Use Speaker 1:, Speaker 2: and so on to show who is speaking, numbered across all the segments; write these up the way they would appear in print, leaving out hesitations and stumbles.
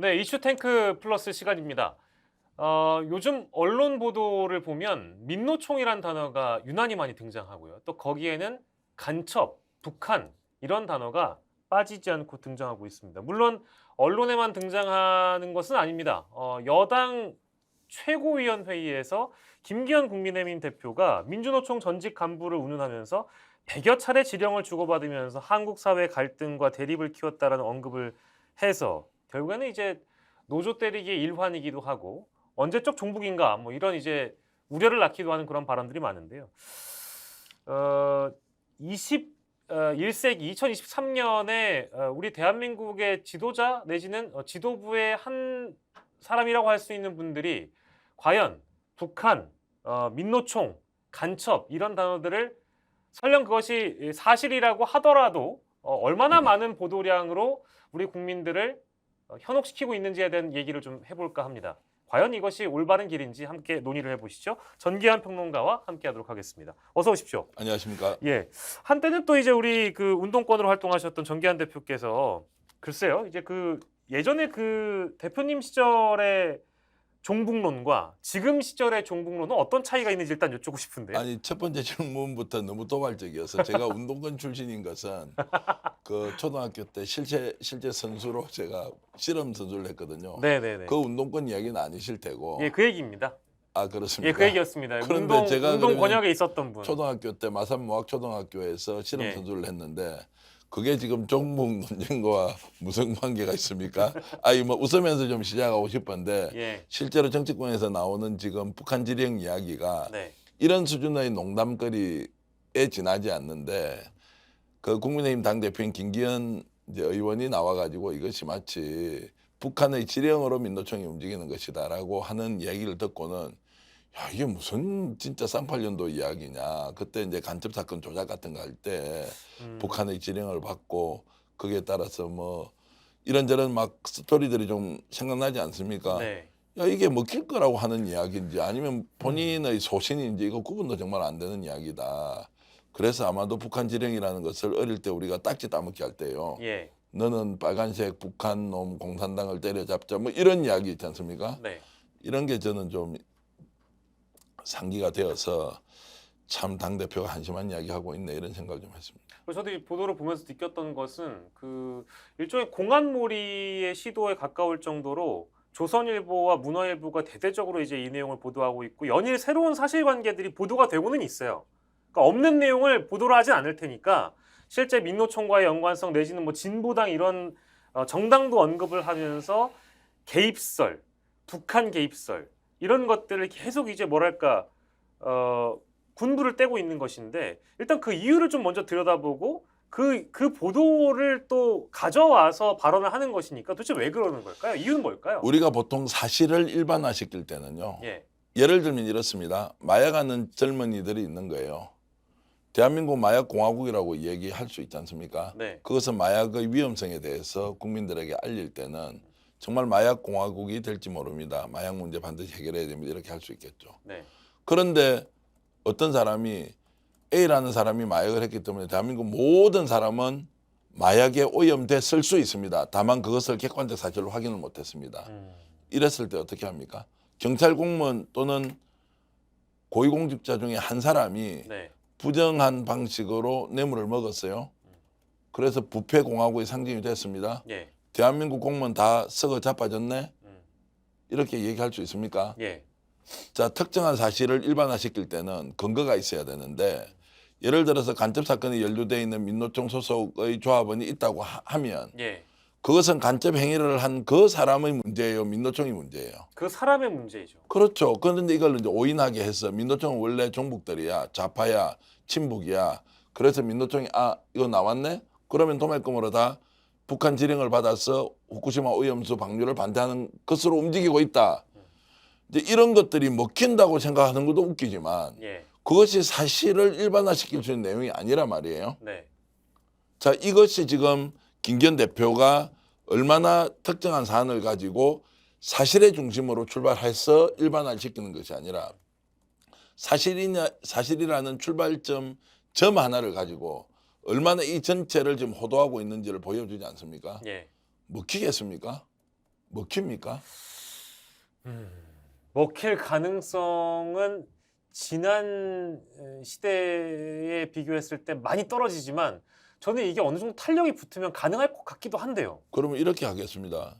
Speaker 1: 네, 이슈 탱크 플러스 시간입니다. 요즘 언론 보도를 보면 민노총이란 단어가 유난히 많이 등장하고요. 또 거기에는 간첩, 북한 이런 단어가 빠지지 않고 등장하고 있습니다. 물론 언론에만 등장하는 것은 아닙니다. 여당 최고위원회의에서 김기현 국민의힘 대표가 민주노총 전직 간부를 운운하면서 100여 차례 지령을 주고받으면서 한국 사회 갈등과 대립을 키웠다라는 언급을 해서 결국에는 이제 노조 때리기의 일환이기도 하고 언제적 종북인가 뭐 이런 이제 우려를 낳기도 하는 그런 발언들이 많은데요. 21세기 2023년에 우리 대한민국의 지도자 내지는 지도부의 한 사람이라고 할 수 있는 분들이 과연 북한, 민노총, 간첩 이런 단어들을 설령 그것이 사실이라고 하더라도 얼마나 많은 보도량으로 우리 국민들을 현혹시키고 있는지에 대한 얘기를 좀 해볼까 합니다. 과연 이것이 올바른 길인지 함께 논의를 해보시죠. 전기한 평론가와 함께하도록 하겠습니다. 어서 오십시오.
Speaker 2: 안녕하십니까.
Speaker 1: 예, 한때는 또 이제 우리 그 운동권으로 활동하셨던 전기한 대표께서 글쎄요, 이제 그 예전에 그 대표님 시절의 종북론과 지금 시절의 종북론은 어떤 차이가 있는지 일단 여쭙고 싶은데요.
Speaker 2: 아니 첫 번째 질문부터 너무 도발적이어서 제가 운동권 출신인 것은 그 초등학교 때 실제 선수로 제가 실험 선수를 했거든요.
Speaker 1: 네네네.
Speaker 2: 그 운동권 이야기는 아니실 테고.
Speaker 1: 예, 그 얘기입니다.
Speaker 2: 아 그렇습니까?
Speaker 1: 예, 그 얘기였습니다.
Speaker 2: 그런데 제가
Speaker 1: 운동
Speaker 2: 그러면
Speaker 1: 권역에 있었던 분.
Speaker 2: 초등학교 때 마산모학초등학교에서 실험
Speaker 1: 예.
Speaker 2: 선수를 했는데 그게 지금 종북 논쟁과 무슨 관계가 있습니까? 아니 뭐 웃으면서 좀 시작하고 싶은데
Speaker 1: 예.
Speaker 2: 실제로 정치권에서 나오는 지금 북한 지령 이야기가
Speaker 1: 네.
Speaker 2: 이런 수준의 농담거리에 지나지 않는데 그 국민의힘 당대표인 김기현 이제 의원이 나와가지고 이것이 마치 북한의 지령으로 민노총이 움직이는 것이다라고 하는 얘기를 듣고는 야 이게 무슨 진짜 쌍팔년도 이야기냐. 그때 이제 간첩 사건 조작 같은 거 할 때 북한의 지령을 받고 거기에 따라서 뭐 이런저런 막 스토리들이 좀 생각나지 않습니까?
Speaker 1: 네.
Speaker 2: 야 이게 먹힐 거라고 하는 이야기인지 아니면 본인의 소신인지 이거 구분도 정말 안 되는 이야기다. 그래서 아마도 북한 지령이라는 것을 어릴 때 우리가 딱지 따먹기 할 때요.
Speaker 1: 예.
Speaker 2: 너는 빨간색 북한 놈 공산당을 때려잡자 뭐 이런 이야기 있지 않습니까?
Speaker 1: 네.
Speaker 2: 이런 게 저는 좀 상기가 되어서 참 당대표가 한심한 이야기하고 있네 이런 생각을 좀 했습니다.
Speaker 1: 그래서 저도 이 보도를 보면서 느꼈던 것은 그 일종의 공안몰이의 시도에 가까울 정도로 조선일보와 문화일보가 대대적으로 이제 이 내용을 보도하고 있고 연일 새로운 사실관계들이 보도가 되고는 있어요. 그러니까 없는 내용을 보도를 하진 않을 테니까 실제 민노총과의 연관성 내지는 뭐 진보당 이런 정당도 언급을 하면서 개입설, 북한 개입설 이런 것들을 계속 이제 뭐랄까 군부를 떼고 있는 것인데 일단 그 이유를 좀 먼저 들여다보고 그 보도를 또 가져와서 발언을 하는 것이니까 도대체 왜 그러는 걸까요? 이유는 뭘까요?
Speaker 2: 우리가 보통 사실을 일반화시킬 때는요.
Speaker 1: 예,
Speaker 2: 예를 들면 이렇습니다. 마약하는 젊은이들이 있는 거예요. 대한민국 마약공화국이라고 얘기할 수 있지 않습니까?
Speaker 1: 네,
Speaker 2: 그것은 마약의 위험성에 대해서 국민들에게 알릴 때는 정말 마약공화국이 될지 모릅니다. 마약 문제 반드시 해결해야 됩니다. 이렇게 할 수 있겠죠.
Speaker 1: 네,
Speaker 2: 그런데 어떤 사람이 A라는 사람이 마약을 했기 때문에 대한민국 모든 사람은 마약에 오염됐을 수 있습니다. 다만 그것을 객관적 사실로 확인을 못했습니다. 이랬을 때 어떻게 합니까? 경찰 공무원 또는 고위공직자 중에 한 사람이
Speaker 1: 네,
Speaker 2: 부정한 방식으로 뇌물을 먹었어요. 그래서 부패공화국의 상징이 됐습니다.
Speaker 1: 예,
Speaker 2: 대한민국 공무원 다 썩어 자빠졌네? 이렇게 얘기할 수 있습니까?
Speaker 1: 예,
Speaker 2: 자, 특정한 사실을 일반화시킬 때는 근거가 있어야 되는데 예를 들어서 간첩 사건에 연루되어 있는 민노총 소속의 조합원이 있다고 하면
Speaker 1: 예.
Speaker 2: 그것은 간첩 행위를 한 그 사람의 문제예요, 민노총이 문제예요.
Speaker 1: 그 사람의 문제이죠.
Speaker 2: 그렇죠. 그런데 이걸 이제 오인하게 해서 민노총은 원래 종북들이야, 좌파야, 친북이야. 그래서 민노총이 이거 나왔네? 그러면 도매금으로 다 북한 지령을 받아서 후쿠시마 오염수 방류를 반대하는 것으로 움직이고 있다. 이제 이런 것들이 먹힌다고 생각하는 것도 웃기지만
Speaker 1: 예,
Speaker 2: 그것이 사실을 일반화시킬 수 있는 내용이 아니란 말이에요.
Speaker 1: 네,
Speaker 2: 자, 이것이 지금 김기현 대표가 얼마나 특정한 사안을 가지고 사실의 중심으로 출발해서 일반화를 시키는 것이 아니라 사실이라는 출발점 점 하나를 가지고 얼마나 이 전체를 지금 호도하고 있는지를 보여주지 않습니까?
Speaker 1: 예.
Speaker 2: 먹히겠습니까? 먹힙니까?
Speaker 1: 먹힐 가능성은 지난 시대에 비교했을 때 많이 떨어지지만 저는 이게 어느 정도 탄력이 붙으면 가능할 것 같기도 한데요.
Speaker 2: 그러면 이렇게 하겠습니다.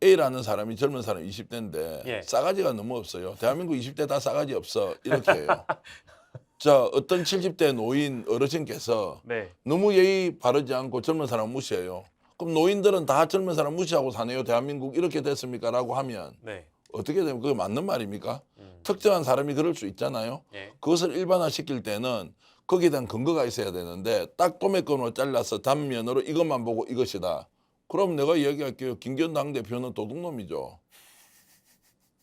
Speaker 2: A라는 사람이 젊은 사람 20대인데
Speaker 1: 예.
Speaker 2: 싸가지가 너무 없어요. 대한민국 20대 다 싸가지 없어. 이렇게 해요. 자, 어떤 70대 노인 어르신께서
Speaker 1: 네.
Speaker 2: 너무 예의 바르지 않고 젊은 사람 무시해요. 그럼 노인들은 다 젊은 사람 무시하고 사네요. 대한민국 이렇게 됐습니까? 라고 하면
Speaker 1: 네.
Speaker 2: 어떻게 되면 그게 맞는 말입니까? 특정한 사람이 그럴 수 있잖아요.
Speaker 1: 예.
Speaker 2: 그것을 일반화시킬 때는 거기에 대한 근거가 있어야 되는데 딱 도매권으로 잘라서 단면으로 이것만 보고 이것이다. 그럼 내가 이야기할게요. 김기현 당대표는 도둑놈이죠.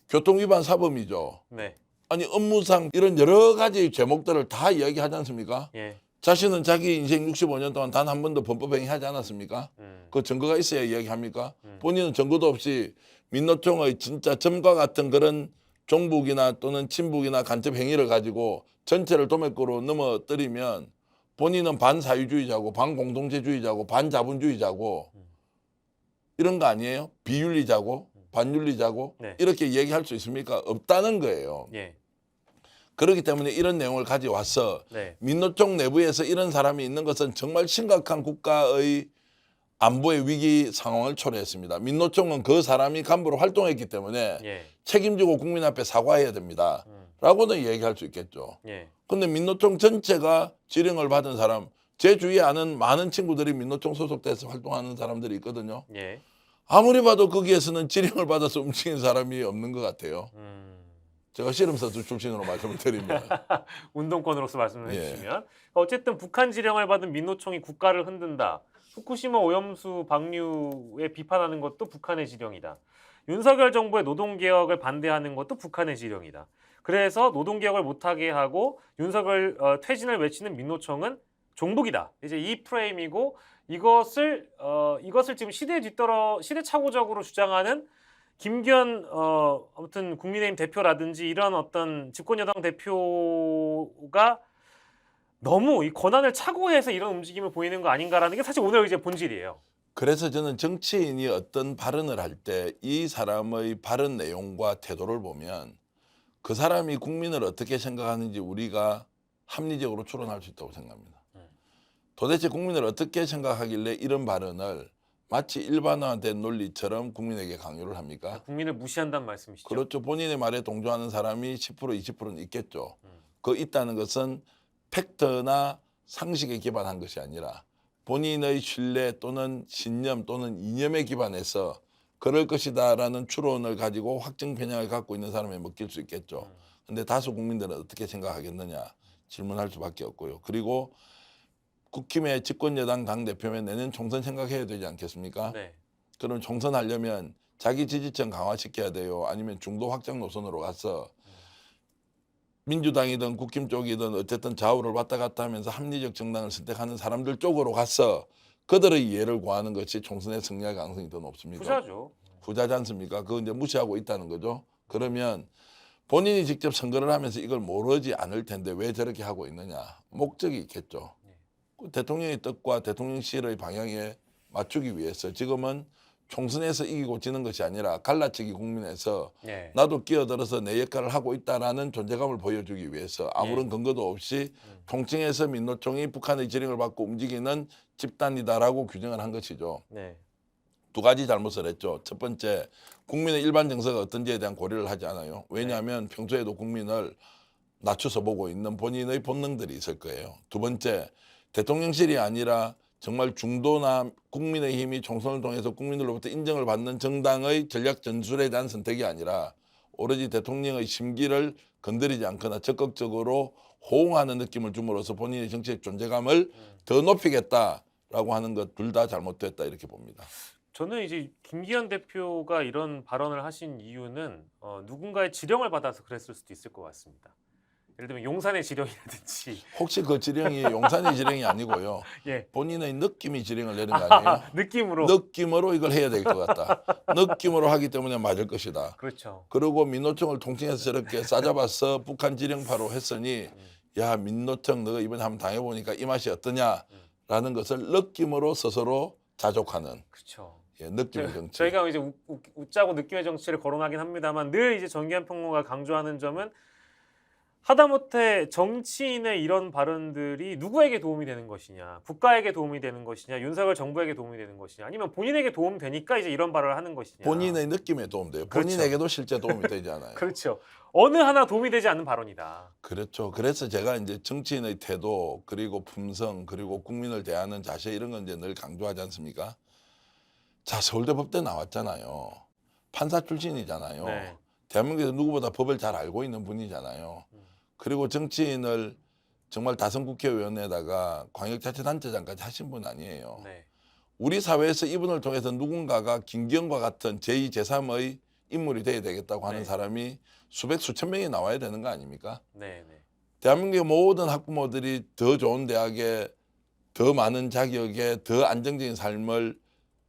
Speaker 2: 교통위반 사범이죠.
Speaker 1: 네.
Speaker 2: 아니 업무상 이런 여러 가지 제목들을 다 이야기하지 않습니까?
Speaker 1: 예.
Speaker 2: 자신은 자기 인생 65년 동안 단 한 번도 범법행위하지 않았습니까? 그 증거가 있어야 이야기합니까? 본인은 증거도 없이 민노총의 진짜 점과 같은 그런 종북이나 또는 친북이나 간첩 행위를 가지고 전체를 도매권으로 넘어뜨리면 본인은 반사유주의자고 반공동체주의자고 반자본주의자고 이런 거 아니에요? 비윤리자고 반윤리자고
Speaker 1: 네.
Speaker 2: 이렇게 얘기할 수 있습니까? 없다는 거예요.
Speaker 1: 예.
Speaker 2: 그렇기 때문에 이런 내용을 가져와서
Speaker 1: 네.
Speaker 2: 민노총 내부에서 이런 사람이 있는 것은 정말 심각한 국가의 안보의 위기 상황을 초래했습니다. 민노총은 그 사람이 간부로 활동했기 때문에
Speaker 1: 예.
Speaker 2: 책임지고 국민 앞에 사과해야 됩니다. 라고는 얘기할 수 있겠죠.
Speaker 1: 예.
Speaker 2: 근데 민노총 전체가 지령을 받은 사람, 제 주위에 아는 많은 친구들이 민노총 소속돼서 활동하는 사람들이 있거든요.
Speaker 1: 예.
Speaker 2: 아무리 봐도 거기에서는 지령을 받아서 움직이는 사람이 없는 것 같아요. 제가 씨름선수 출신으로 말씀을 드리면.
Speaker 1: 운동권으로서 말씀을
Speaker 2: 예.
Speaker 1: 해주시면 어쨌든 북한 지령을 받은 민노총이 국가를 흔든다. 후쿠시마 오염수 방류에 비판하는 것도 북한의 지령이다. 윤석열 정부의 노동개혁을 반대하는 것도 북한의 지령이다. 그래서 노동개혁을 못하게 하고 윤석열 퇴진을 외치는 민노총은 종북이다. 이제 이 프레임이고 이것을 지금 시대착오적으로 주장하는 김기현 아무튼 국민의힘 대표라든지 이런 어떤 집권여당 대표가 너무 이 권한을 착오해서 이런 움직임을 보이는 거 아닌가라는 게 사실 오늘 이제 본질이에요.
Speaker 2: 그래서 저는 정치인이 어떤 발언을 할 때 이 사람의 발언 내용과 태도를 보면 그 사람이 국민을 어떻게 생각하는지 우리가 합리적으로 추론할 수 있다고 생각합니다. 도대체 국민을 어떻게 생각하길래 이런 발언을 마치 일반화된 논리처럼 국민에게 강요를 합니까?
Speaker 1: 국민을 무시한다는 말씀이시죠?
Speaker 2: 그렇죠. 본인의 말에 동조하는 사람이 10% 20%는 있겠죠. 그 있다는 것은 팩트나 상식에 기반한 것이 아니라 본인의 신뢰 또는 신념 또는 이념에 기반해서 그럴 것이다라는 추론을 가지고 확증 편향을 갖고 있는 사람에 먹힐 수 있겠죠. 근데 다수 국민들은 어떻게 생각하겠느냐 질문할 수밖에 없고요. 그리고 국힘의 집권여당 당대표면 내년 총선 생각해야 되지 않겠습니까?
Speaker 1: 네.
Speaker 2: 그럼 총선하려면 자기 지지층 강화시켜야 돼요. 아니면 중도 확장 노선으로 가서 민주당이든 국힘 쪽이든 어쨌든 좌우를 왔다 갔다 하면서 합리적 정당을 선택하는 사람들 쪽으로 가서 그들의 이해를 구하는 것이 총선에 승리할 가능성이 더 높습니다.
Speaker 1: 부자죠.
Speaker 2: 부자지 않습니까? 그거 이제 무시하고 있다는 거죠. 그러면 본인이 직접 선거를 하면서 이걸 모르지 않을 텐데 왜 저렇게 하고 있느냐. 목적이 있겠죠. 대통령의 뜻과 대통령실의 방향에 맞추기 위해서 지금은 총선에서 이기고 지는 것이 아니라 갈라치기 국민에서
Speaker 1: 네.
Speaker 2: 나도 끼어들어서 내 역할을 하고 있다라는 존재감을 보여주기 위해서 아무런 근거도 없이 통칭해서 민노총이 북한의 지령을 받고 움직이는 집단이다라고 규정을 한 것이죠.
Speaker 1: 네.
Speaker 2: 두 가지 잘못을 했죠. 첫 번째, 국민의 일반 정서가 어떤지에 대한 고려를 하지 않아요. 왜냐하면 평소에도 국민을 낮춰서 보고 있는 본인의 본능들이 있을 거예요. 두 번째, 대통령실이 아니라 정말 중도나 국민의힘이 총선을 통해서 국민들로부터 인정을 받는 정당의 전략 전술에 대한 선택이 아니라 오로지 대통령의 심기를 건드리지 않거나 적극적으로 호응하는 느낌을 줌으로써 본인의 정치적 존재감을 더 높이겠다라고 하는 것 둘 다 잘못됐다 이렇게 봅니다.
Speaker 1: 저는 이제 김기현 대표가 이런 발언을 하신 이유는 누군가의 지령을 받아서 그랬을 수도 있을 것 같습니다. 예를 들면 용산의 지령이라든지
Speaker 2: 혹시 그 지령이 용산의 지령이 아니고요.
Speaker 1: 예.
Speaker 2: 본인의 느낌이 지령을 내린 거 아니에요?
Speaker 1: 느낌으로
Speaker 2: 느낌으로 이걸 해야 될 것 같다. 느낌으로 하기 때문에 맞을 것이다.
Speaker 1: 그렇죠.
Speaker 2: 그리고 민노총을 통칭해서 저렇게 싸잡아서 북한 지령파로 했으니 야 민노총 너가 이번에 한번 당해보니까 이 맛이 어떠냐라는 것을 느낌으로 스스로 자족하는
Speaker 1: 그렇죠.
Speaker 2: 예, 느낌의 정치.
Speaker 1: 저희가 이제 웃자고 느낌의 정치를 거론하긴 합니다만 늘 이제 정기현 평론가가 강조하는 점은 하다못해 정치인의 이런 발언들이 누구에게 도움이 되는 것이냐, 국가에게 도움이 되는 것이냐, 윤석열 정부에게 도움이 되는 것이냐, 아니면 본인에게 도움 되니까 이제 이런 발언을 하는 것이냐.
Speaker 2: 본인의 느낌에 도움돼요.
Speaker 1: 그렇죠.
Speaker 2: 본인에게도 실제 도움이 되지 않아요.
Speaker 1: 그렇죠. 어느 하나 도움이 되지 않는 발언이다.
Speaker 2: 그렇죠. 그래서 제가 이제 정치인의 태도 그리고 품성 그리고 국민을 대하는 자세 이런 건 이제 늘 강조하지 않습니까? 자, 서울대 법대 나왔잖아요. 판사 출신이잖아요.
Speaker 1: 네.
Speaker 2: 대한민국에서 누구보다 법을 잘 알고 있는 분이잖아요. 그리고 정치인을 정말 다선 국회의원에다가 광역자치단체장까지 하신 분 아니에요.
Speaker 1: 네.
Speaker 2: 우리 사회에서 이분을 통해서 누군가가 김기현과 같은 제2, 제3의 인물이 돼야 되겠다고 하는
Speaker 1: 네.
Speaker 2: 사람이 수백 수천 명이 나와야 되는 거 아닙니까?
Speaker 1: 네. 네.
Speaker 2: 대한민국의 모든 학부모들이 더 좋은 대학에 더 많은 자격에 더 안정적인 삶을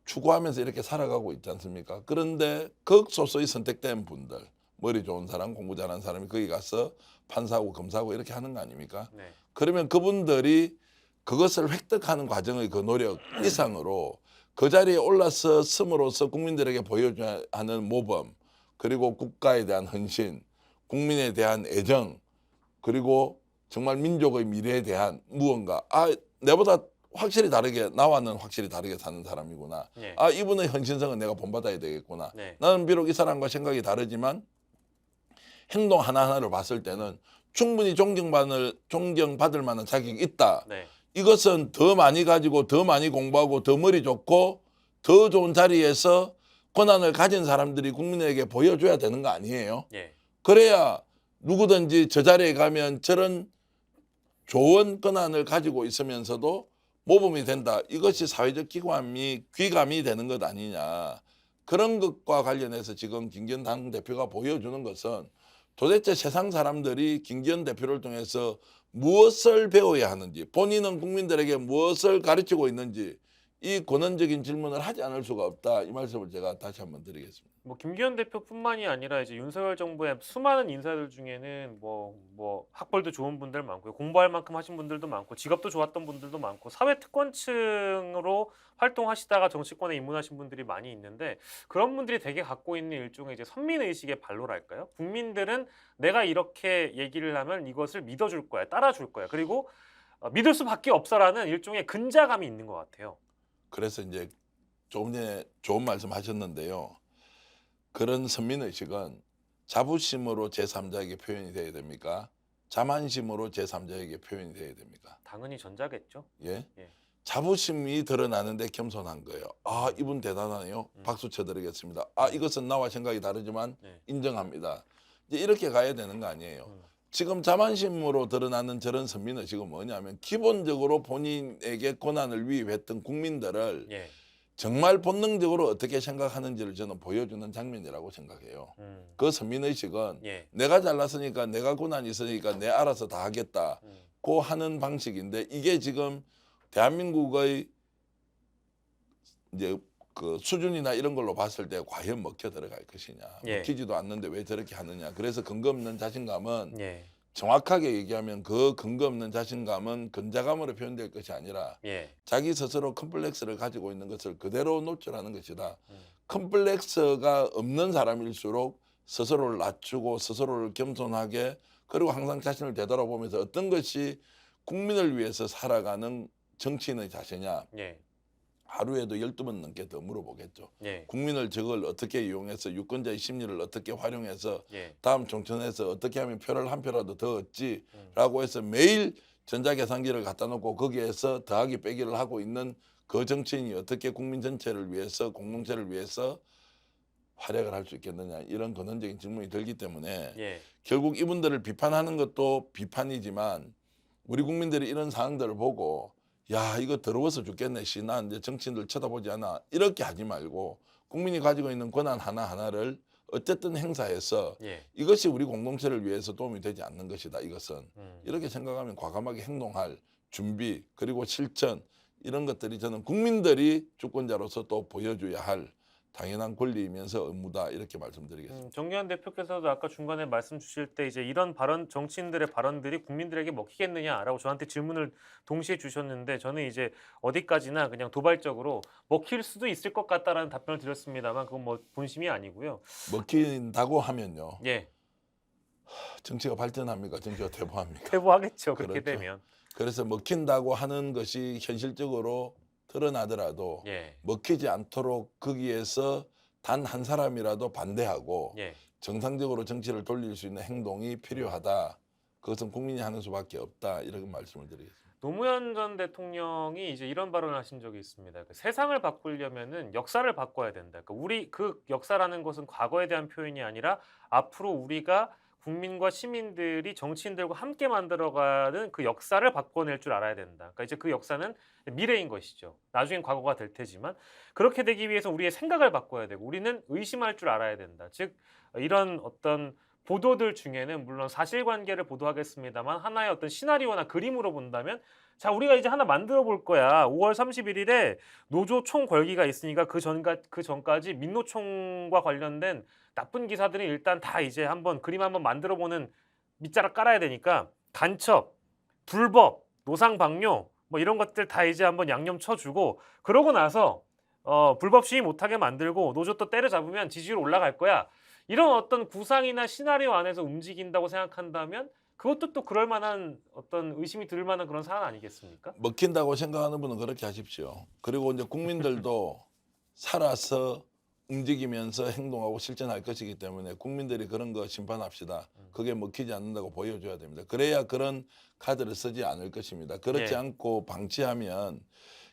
Speaker 2: 추구하면서 이렇게 살아가고 있지 않습니까? 그런데 극소수의 선택된 분들, 머리 좋은 사람, 공부 잘하는 사람이 거기 가서 판사하고 검사하고 이렇게 하는 거 아닙니까?
Speaker 1: 네.
Speaker 2: 그러면 그분들이 그것을 획득하는 과정의 그 노력 이상으로 그 자리에 올라서 스므로써 국민들에게 보여줘야 하는 모범, 그리고 국가에 대한 헌신, 국민에 대한 애정, 그리고 정말 민족의 미래에 대한 무언가, 내보다 확실히 다르게, 나와는 확실히 다르게 사는 사람이구나.
Speaker 1: 네.
Speaker 2: 이분의 헌신성은 내가 본받아야 되겠구나.
Speaker 1: 네.
Speaker 2: 나는 비록 이 사람과 생각이 다르지만 행동 하나하나를 봤을 때는 충분히 존경받을 만한 자격이 있다.
Speaker 1: 네.
Speaker 2: 이것은 더 많이 가지고 더 많이 공부하고 더 머리 좋고 더 좋은 자리에서 권한을 가진 사람들이 국민에게 보여줘야 되는 거 아니에요?
Speaker 1: 예.
Speaker 2: 그래야 누구든지 저 자리에 가면 저런 좋은 권한을 가지고 있으면서도 모범이 된다. 이것이 사회적 귀감이 되는 것 아니냐. 그런 것과 관련해서 지금 김기현 당대표가 보여주는 것은 도대체 세상 사람들이 김기현 대표를 통해서 무엇을 배워야 하는지, 본인은 국민들에게 무엇을 가르치고 있는지 이 근원적인 질문을 하지 않을 수가 없다. 이 말씀을 제가 다시 한번 드리겠습니다.
Speaker 1: 뭐 김기현 대표뿐만이 아니라 이제 윤석열 정부의 수많은 인사들 중에는 뭐 학벌도 좋은 분들 많고요, 공부할 만큼 하신 분들도 많고, 직업도 좋았던 분들도 많고, 사회 특권층으로 활동하시다가 정치권에 입문하신 분들이 많이 있는데, 그런 분들이 되게 갖고 있는 일종의 이제 선민 의식의 발로랄까요? 국민들은 내가 이렇게 얘기를 하면 이것을 믿어줄 거야, 따라줄 거야, 그리고 믿을 수밖에 없어라는 일종의 근자감이 있는 것 같아요.
Speaker 2: 그래서 이제 조금 전에 좋은 말씀 하셨는데요. 그런 선민의식은 자부심으로 제3자에게 표현이 돼야 됩니까? 자만심으로 제3자에게 표현이 돼야 됩니까?
Speaker 1: 당연히 전자겠죠.
Speaker 2: 예?
Speaker 1: 예.
Speaker 2: 자부심이 드러나는데 겸손한 거예요. 이분 대단하네요. 박수 쳐드리겠습니다. 이것은 나와 생각이 다르지만
Speaker 1: 네.
Speaker 2: 인정합니다. 이제 이렇게 가야 되는 거 아니에요. 지금 자만심으로 드러나는 저런 선민의식은 뭐냐면 기본적으로 본인에게 권한을 위임했던 국민들을
Speaker 1: 예.
Speaker 2: 정말 본능적으로 어떻게 생각하는지를 저는 보여주는 장면이라고 생각해요. 그 선민의식은
Speaker 1: 예.
Speaker 2: 내가 잘났으니까 내가 권한이 있으니까 내 알아서 다 하겠다. 고 하는 방식인데 이게 지금 대한민국의 이제 그 수준이나 이런 걸로 봤을 때 과연 먹혀 들어갈 것이냐.
Speaker 1: 예.
Speaker 2: 먹히지도 않는데 왜 저렇게 하느냐. 그래서 근거 없는 자신감은
Speaker 1: 예.
Speaker 2: 정확하게 얘기하면 그 근거 없는 자신감은 근자감으로 표현될 것이 아니라
Speaker 1: 예.
Speaker 2: 자기 스스로 컴플렉스를 가지고 있는 것을 그대로 노출하는 것이다. 컴플렉스가 없는 사람일수록 스스로를 낮추고 스스로를 겸손하게 그리고 항상 자신을 되돌아보면서 어떤 것이 국민을 위해서 살아가는 정치인의 자세냐.
Speaker 1: 예.
Speaker 2: 하루에도 12번 넘게 더 물어보겠죠.
Speaker 1: 예.
Speaker 2: 국민을 저걸 어떻게 이용해서 유권자의 심리를 어떻게 활용해서
Speaker 1: 예.
Speaker 2: 다음 총선에서 어떻게 하면 표를 한 표라도 더 얻지라고 해서 매일 전자계산기를 갖다 놓고 거기에서 더하기 빼기를 하고 있는 그 정치인이 어떻게 국민 전체를 위해서 공동체를 위해서 활약을 할 수 있겠느냐 이런 근원적인 질문이 들기 때문에
Speaker 1: 예.
Speaker 2: 결국 이분들을 비판하는 것도 비판이지만 우리 국민들이 이런 상황들을 보고 야 이거 더러워서 죽겠네 씨 난 이제 정치인들 쳐다보지 않아 이렇게 하지 말고 국민이 가지고 있는 권한 하나하나를 어쨌든 행사해서
Speaker 1: 예.
Speaker 2: 이것이 우리 공동체를 위해서 도움이 되지 않는 것이다 이것은 이렇게 생각하면 과감하게 행동할 준비 그리고 실천 이런 것들이 저는 국민들이 주권자로서 또 보여줘야 할 당연한 권리이면서 의무다 이렇게 말씀드리겠습니다.
Speaker 1: 정유한 대표께서도 아까 중간에 말씀 주실 때 이제 이런 발언 정치인들의 발언들이 국민들에게 먹히겠느냐라고 저한테 질문을 동시에 주셨는데 저는 이제 어디까지나 그냥 도발적으로 먹힐 수도 있을 것 같다라는 답변을 드렸습니다만 그건 뭐 본심이 아니고요.
Speaker 2: 먹힌다고 하면요.
Speaker 1: 예,
Speaker 2: 정치가 발전합니까? 정치가 퇴보합니까?
Speaker 1: 퇴보하겠죠 그렇게
Speaker 2: 그렇죠.
Speaker 1: 되면.
Speaker 2: 그래서 먹힌다고 하는 것이 현실적으로 드러나더라도
Speaker 1: 예,
Speaker 2: 먹히지 않도록 거기에서 단 한 사람이라도 반대하고
Speaker 1: 예.
Speaker 2: 정상적으로 정치를 돌릴 수 있는 행동이 필요하다. 그것은 국민이 하는 수밖에 없다. 이런 말씀을 드리겠습니다.
Speaker 1: 노무현 전 대통령이 이제 이런 발언을 하신 적이 있습니다. 세상을 바꾸려면은 역사를 바꿔야 된다. 그러니까 우리 그 역사라는 것은 과거에 대한 표현이 아니라 앞으로 우리가 국민과 시민들이 정치인들과 함께 만들어가는 그 역사를 바꿔낼 줄 알아야 된다. 그러니까 이제 그 역사는 미래인 것이죠. 나중엔 과거가 될 테지만 그렇게 되기 위해서 우리의 생각을 바꿔야 되고 우리는 의심할 줄 알아야 된다. 즉 이런 어떤 보도들 중에는 물론 사실관계를 보도하겠습니다만 하나의 어떤 시나리오나 그림으로 본다면 자 우리가 이제 하나 만들어 볼 거야. 5월 31일에 노조 총궐기가 있으니까 그 전까지 민노총과 관련된 나쁜 기사들이 일단 다 이제 한번 그림 한번 만들어 보는 밑자락 깔아야 되니까 간첩, 불법, 노상방뇨 뭐 이런 것들 다 이제 한번 양념 쳐주고 그러고 나서 불법 시위 못하게 만들고 노조 또 때려잡으면 지지율 올라갈 거야. 이런 어떤 구상이나 시나리오 안에서 움직인다고 생각한다면 그것도 또 그럴 만한 어떤 의심이 들 만한 그런 사안 아니겠습니까?
Speaker 2: 먹힌다고 생각하는 분은 그렇게 하십시오. 그리고 이제 국민들도 살아서 움직이면서 행동하고 실천할 것이기 때문에 국민들이 그런 거 심판합시다. 그게 먹히지 않는다고 보여줘야 됩니다. 그래야 그런 카드를 쓰지 않을 것입니다. 그렇지
Speaker 1: 예.
Speaker 2: 않고 방치하면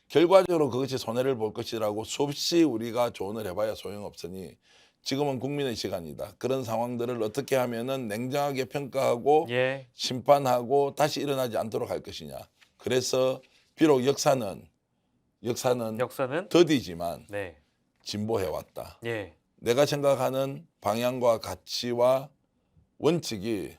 Speaker 2: 결과적으로 그것이 손해를 볼 것이라고 수없이 우리가 조언을 해봐야 소용없으니 지금은 국민의 시간이다. 그런 상황들을 어떻게 하면은 냉정하게 평가하고
Speaker 1: 예.
Speaker 2: 심판하고 다시 일어나지 않도록 할 것이냐. 그래서 비록 역사는
Speaker 1: 역사는
Speaker 2: 더디지만
Speaker 1: 네.
Speaker 2: 진보해왔다.
Speaker 1: 예.
Speaker 2: 내가 생각하는 방향과 가치와 원칙이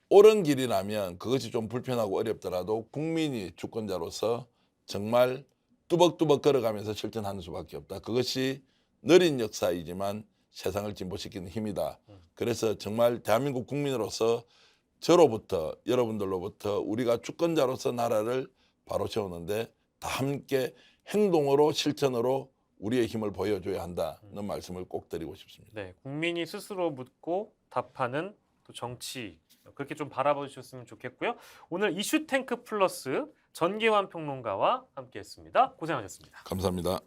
Speaker 2: 옳은 길이라면 그것이 좀 불편하고 어렵더라도 국민이 주권자로서 정말 뚜벅뚜벅 걸어가면서 실천하는 수밖에 없다. 그것이 느린 역사이지만 세상을 진보시키는 힘이다. 그래서 정말 대한민국 국민으로서 저로부터 여러분들로부터 우리가 주권자로서 나라를 바로 세우는데 다 함께 행동으로 실천으로 우리의 힘을 보여줘야 한다는 말씀을 꼭 드리고 싶습니다.
Speaker 1: 네. 국민이 스스로 묻고 답하는 또 정치 그렇게 좀 바라봐 주셨으면 좋겠고요. 오늘 이슈 탱크 플러스 전기환 평론가와 함께했습니다. 고생하셨습니다.
Speaker 2: 감사합니다.